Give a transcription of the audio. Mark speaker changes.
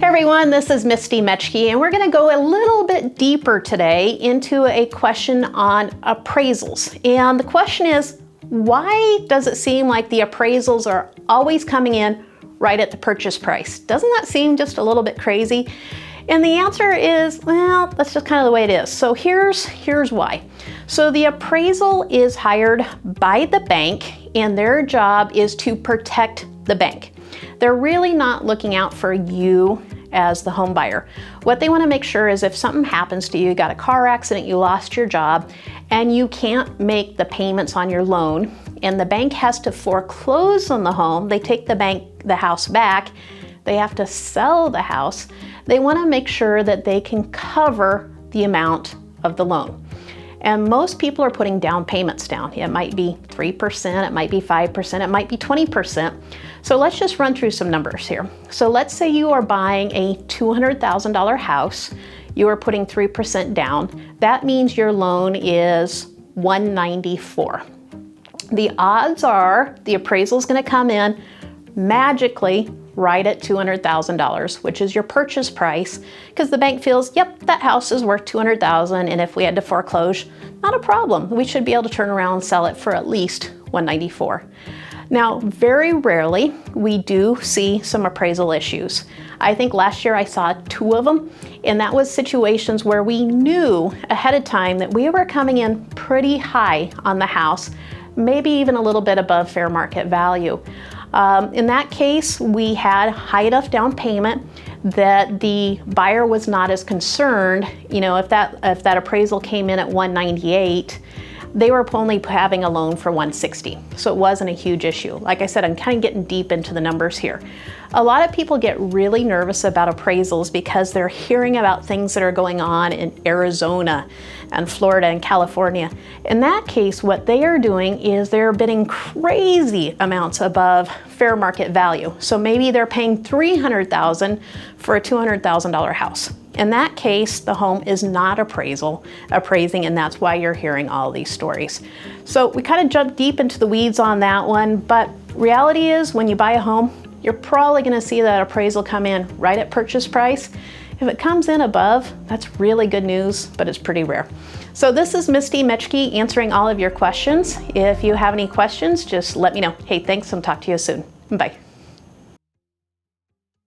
Speaker 1: Hey everyone, this is Misty Mechke, and we're going to go a little bit deeper today into a question on appraisals. And the question is, why does it seem like the appraisals are always coming in right at the purchase price? Doesn't that seem just a little bit crazy? And the answer is, well, that's just kind of the way it is. So here's why. So the appraisal is hired by the bank, and their job is to protect the bank. They're really not looking out for you as the home buyer. What they want to make sure is if something happens to you, you got a car accident, you lost your job, and you can't make the payments on your loan, and the bank has to foreclose on the home, they take the house back, they have to sell the house, they want to make sure that they can cover the amount of the loan. And most people are putting down payments down. It might be 3%, it might be 5%, it might be 20%. So let's just run through some numbers here. So let's say you are buying a $200,000 house, you are putting 3% down. That means your loan is $194,000. The odds are the appraisal is going to come in magically right at $200,000, which is your purchase price, because the bank feels, yep, that house is worth $200,000, and if we had to foreclose, not a problem. We should be able to turn around and sell it for at least $194,000. Now, very rarely we do see some appraisal issues. I think last year I saw 2 of them, and that was situations where we knew ahead of time that we were coming in pretty high on the house, maybe even a little bit above fair market value. In that case, we had high enough down payment that the buyer was not as concerned. You know, if that appraisal came in at $198,000, they were only having a loan for $160,000. So it wasn't a huge issue. Like I said, I'm kind of getting deep into the numbers here. A lot of people get really nervous about appraisals because they're hearing about things that are going on in Arizona and Florida and California. In that case, what they are doing is they're bidding crazy amounts above fair market value. So maybe they're paying $300,000 for a $200,000 house. In that case, the home is not appraising, and that's why you're hearing all these stories. So we kind of jumped deep into the weeds on that one, but reality is when you buy a home, you're probably going to see that appraisal come in right at purchase price. If it comes in above, that's really good news, but it's pretty rare. So this is Misty Mechke answering all of your questions. If you have any questions, just let me know. Hey, thanks, and talk to you soon. Bye.